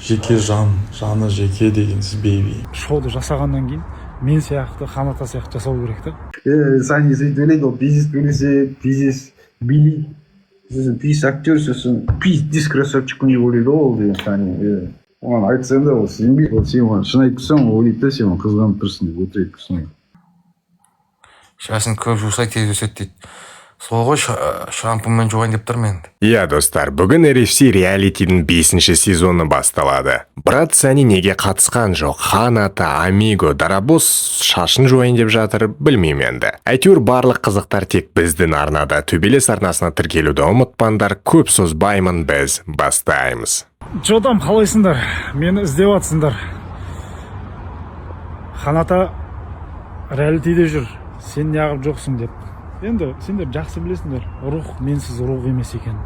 жеке жаны жеке дегенсіз бейби. Шоуды жасағаннан кейін мен сияқты, Қанат сияқты жасау керек та. Сани сөйтіп ойлайды, ол бизнес төлесе, бизнес билейді. Сосын пис актер, сосын пис диск красавчик деп ойлайды ол деген Сани. Оған айтсаң да ол сенбейді, ол сен оған шын айтып тұрсаң, ол ойлайды да сен оған қызғанып тұрсың деп өтірік тұрсың. Шасын көп жусай тез өседі дейді. Сол ғой шампунмен жуайын деп тұрмын енді. Иә достар, бүгін RFC реалитидің 5-ші сезоны басталады. Брат Сани неге қатысқан жоқ? Ханата, Амиго, Дарабос шашын жуайын деп жатыр, білмеймін енді. Әйтеуір барлық қызықтар тек біздің арнада. Төбелес арнасына тіркелуді ұмытпаңдар. Көп созбаймын, біз бастаймыз. Жодам, қалайсыңдар? Мені іздеп атсыңдар. Ханата реалитиде жүр. Сен неғып жоқсың деп. Енді сендер жақсы білесіңдер, рух менсіз рух емес екен.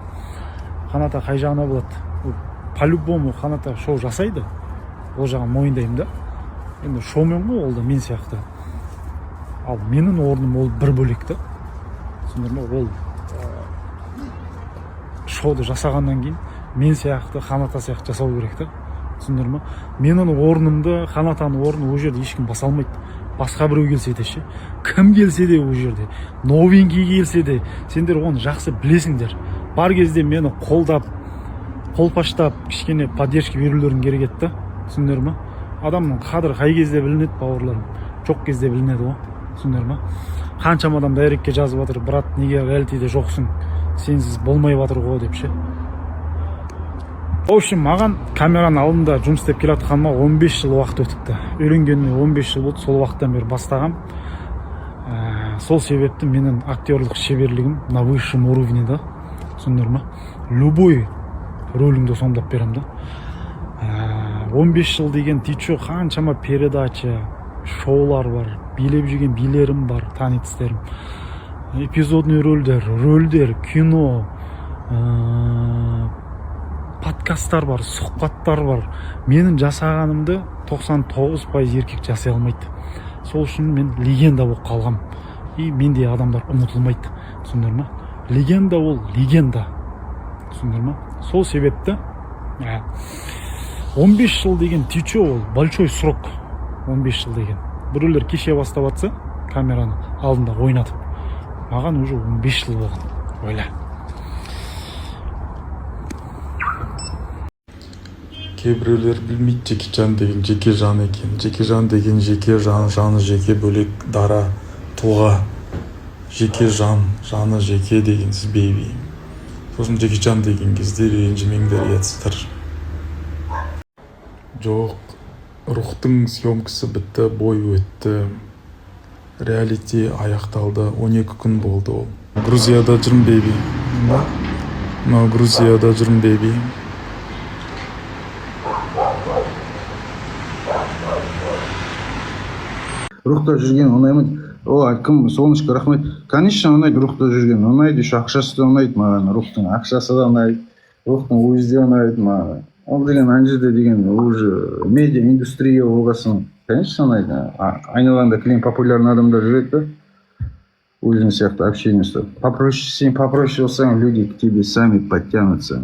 Ханата қай жағына болады? По-любому Ханата шоу жасайды. Ол жағын мойындаймын да. Енді шоумен ғой, ол да мен сияқты. Ал менің орным ол бір бөлек та. Түсіндіңдер ме? Ол шоуды жасағаннан кейін мен сияқты, Ханата сияқты жасау керек та. Түсіндіңдер ме? Менің орнымды, Ханатаның орнын ол жерде ешкім баса алмайды. Басқа біреу келсе де ше, кім келсе де ол жерде, новенький келсе де, сендер оны жақсы білесіңдер. Бар кезде мені қолдап, қолпаштап, кішкене поддержка берулерің керек еді. Түсіндіңдер ме? Адамның қадірі қай кезде білінеді, бауырларым? Жоқ кезде білінеді ғой. Түсіндіңдер ме? Қаншама адам дайректке жазып жатыр, брат, неге реалитиде жоқсың? Сенсіз болмай жатыр ғой деп ше. В общем, маған камераның алдында жұмыс істеп келе жатқаныма 15 жыл уақыт өтіпті. Үйренгеніме 15 жыл болды, сол уақыттан бері бастағам. Сол себепті менің актерлық шеберлігім на высшем уровне да. Түсіндіңдер ме? Любой рөліңді сомдап берем да. 15 жыл деген тичо қаншама передача, шоулар бар, билеп жүрген билерім бар, танитстерім. Эпизодный рөлдер, кино, подкасттар бар, сұхбаттар бар. Менің жасағанымды 99% еркек жасай алмайды. Сол үшін мен легенда болып қалғам. И менде адамдар ұмытылмайды. Түсіндіңдер ме? Легенда ол легенда. Түсіндіңдер ме? Сол себепті 15 жыл деген тичо ол большой срок. 15 жыл деген. Біреулер кеше бастап атса, камераның алдында ойнатып. Маған уже 15 жыл болған. Ойла. Кейбіреулер білмейді жеке деген жеке жан екен. Жеке жан деген жеке жаны жеке бөлек дара тұлға. Жеке жаны жеке дегенсіз бейби. Сосын жеке жан деген кезде ренжімеңдер етсіздер. Жоқ, рухтың съемкасы бітті, бой өтті. Реалити аяқталды, 12 күн болды ол. Грузияда жүрмін бейби. Грузияда жүрмін бейби. Рухта жүрген ұнаймайды. Кім, солнышко, рахмет. Конечно, ұнайды рухта жүрген. Ұнайды, еще ақшасы да ұнайды маған. Рухтың ақшасы да ұнайды. Рухтың өзі де ұнайды маған. Ол деген ана жерде деген уже медиа индустрия болғасын. Конечно, ұнайды. Айналаңда клиент популярный адамдар жүреді да. Өзің сияқты общение ұстап. Сен попроще болсаң, люди к тебе сами подтянутся.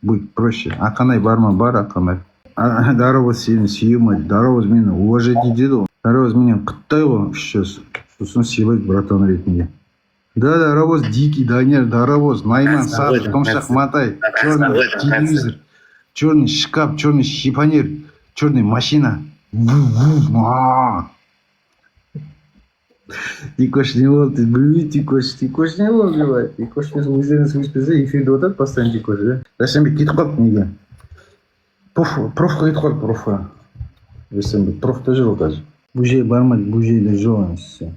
Будь проще. Ақанай бар ма? Бар Ақанай. Даровоз сені сүйемайды. Даровоз мені уважать етеді ғой. Даровоз менен құттай ғой сейчас. Сосын сыйлайды братан ретінде. Да, Даровоз дикий, Данияр, Даровоз, Найман, Садыр, Томшақ, Матай, черный телевизор, черный шкаф, черный шифонер, черный машина. Тикош не болды, білмей Тикош не болды, Тикош өздеріңіз сөйлеспесе эфирде отырады постоянно Тикош, да? Дәшенбек кетіп қалды неге? Профқа кетіп қалды, профқа. Дәшенбек, профта жүр қазір. Бужей бармайды, бужейде жоқ все.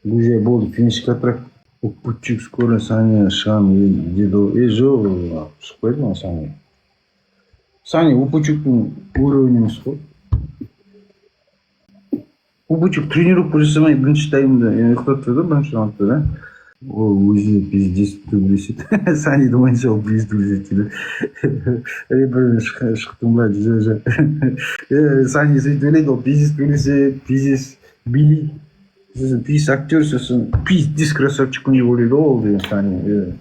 Бужей болды, финишқа трек. Упучук скоро Саня шам деді. Жоқ, шықпайды ма Саня? Саня, Упучуктың уровень емес қой. Упучук тренировка жасамай бірінші таймда ұйықтап тұрды, бірінші раундта, да? Ол өзі пиздец төбелеседі. Саня думайынша ол пиздец төбелеседі. Ребірмен шықтым ба, жүзі. Саня сөйтіп ойлайды, ол пиздец төбелеседі, пиздец билейді. Сосын пиздец актер, сосын пиздец красавчик деп ойлайды ол деген Саня.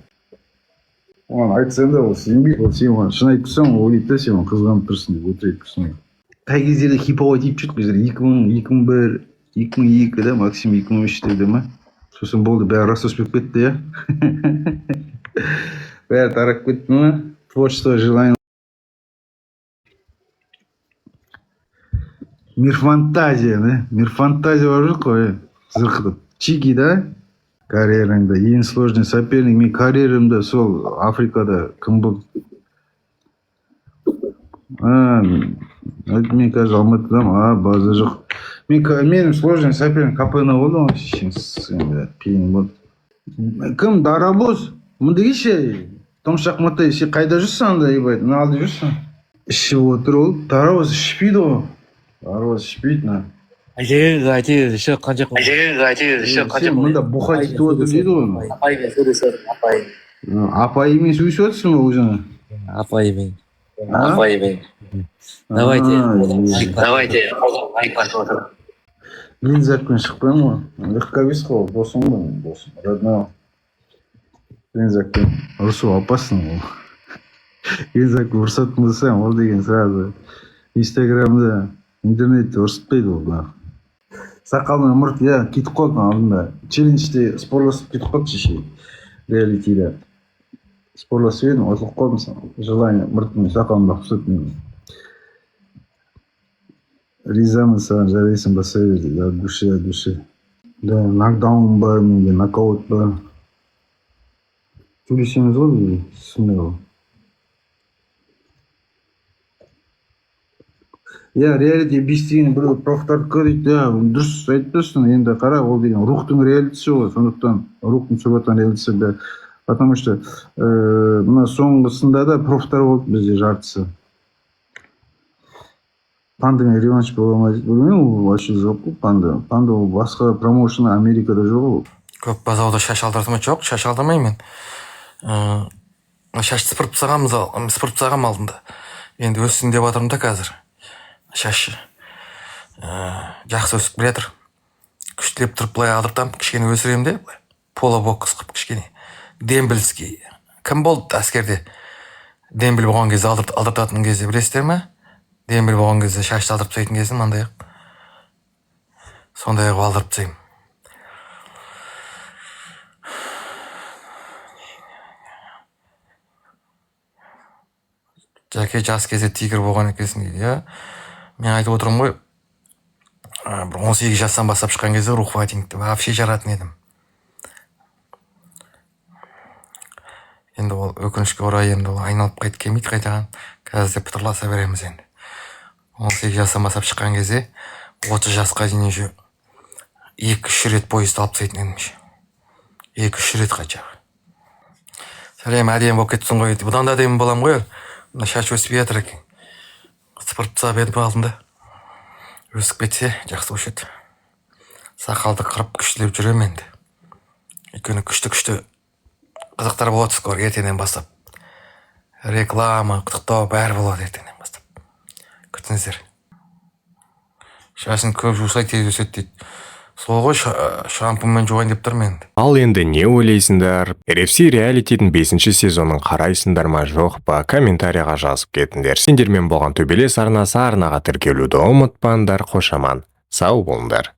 оған айтсаң да ол сенбейді, ол сен оған шын айтып тұрсаң ол ойлайды да сен оған қызғанып тұрсың деп өтірік тұрсың. Қай кездерде хипово тиіп жүрдік біздер 2000, 2001, 2002 да, максимум 2003-те ма. Сосын болды, бәрі рассоспеп кетті, иә. Бәрі тарап кетті ма, творчество желание. Мир фантазия, да? Мир фантазия бар жоқ қой, зырқытып. Чики, да? Карьераңда ең сложный соперник. Мен карьерамда сол Африкада кім болды? Мен қазір Алматыдамын, база жоқ. Менің сложный соперник КПН болды ғой, пейін болды. Кім? Дарабоз? Мұнды кеше, Том Шахматай, сен қайда жүрсің анда, ебайды, мына алды жүрсің? Ішіп отыр ол, Дарабоз ішпейді ғой. Дарабоз ішпейді, на. Әйтеуір іші қанша Сен мұнда бұқа тетіп отыр дейді ғой. апаймен сөйлесіп, Апайымен сөйлесіп отырсың ба өзіңе? апаймен. Давайте. Линзакпен шықпаймын ғой. Легковес қой, досың ғой, досым, родной. Линзакпен ұрысу опасно ғой. Линзакпен ұрысатын болсаң, ол деген сразу Инстаграмда, интернетте ұрсытпайды ол. Сақалмен мұрт, иә, кетіп қалды алдында. Челленджде спорласып кетіп қалды шеше. Реалитиде. Спорласып едім, отылып қалдым. Желание мұртыммен сақалымды ұқсатмын. Ризамын саған, жарайсың баса берді, от души. Да, нокдаун бар, менде нокаут бар. Сөйлесеміз ғой, бізге, сондай ғой. Я реалити бестеген бір профтардқа дейді, дұрыс айтпасын, енді қара, ол деген рухтың реалитisi ғой, сондықтан рухтың сұбатан реалитisi бе. Потому что мына соңғысында да профтар болды бізде жартысы. Пандамен реванш бола алмайды. Білмеймін, ол вообще жоқ қой, панда. Панда ол басқа промоушн Америкада жоқ ол. Көп базауда шаш алдырдым жоқ, шаш алдырмаймын мен. Шашты сыпырып тастағам алдында. Енді өссін деп жатырмын да қазір. Шаш жақсы өсіп келе жатыр. Күштілеп тұрып былай алдыртам, кішкене өсірем де, полобокс қып кішкене. Дембілский. Кім болды әскерде? Дембіл болған кезде алдыртатын кезде білесіздер ме? Дембіл болған кезде шашты алдырып тастайтын кезде мынандай ақ. Сондай ақ алдырып тастаймын. Жәке жас кезде тигр болған екенсің дейді, иә. Мен айтып отырмын ғой, 18 жастан бастап шыққан кезде рухватингті вообще жаратын едім. Енді ол өкінішке орай енді ол айналып қайтып келмейді қайтаған. Қазір де пытырласа береміз енді. 18 жастан бастап шыққан кезде 30 жасқа дейін уже 2-3 рет поезд алып тастайтын едім. 2-3 рет қача. Сәлем, әдемі болып кетсің ғой. Бұдан да әдемі болам ғой. Мына шаш өсіп жатыр екен. Сыпырып тастап едім алдында. Өсіп кетсе жақсы болушы еді. Сақалды қырып күштілеп жүремін енді. Өйткені күшті қызықтар болады скоро ертеңнен бастап. Реклама, құттықтау бәрі болады ертеңнен бастап. Күтіңіздер. Шашын көп жусай тез өседі дейді. Сол ғой шампунмен жуайын деп тұрмын енді. Ал енді не ойлайсыңдар? RFC реалитидің 5-ші сезонын қарайсыңдар ма жоқ па? Комментарияға жазып кетіңдер. Сендермен болған төбелес арнасы арнаға тіркелуді ұмытпаңдар. Қош аман. Сау болыңдар.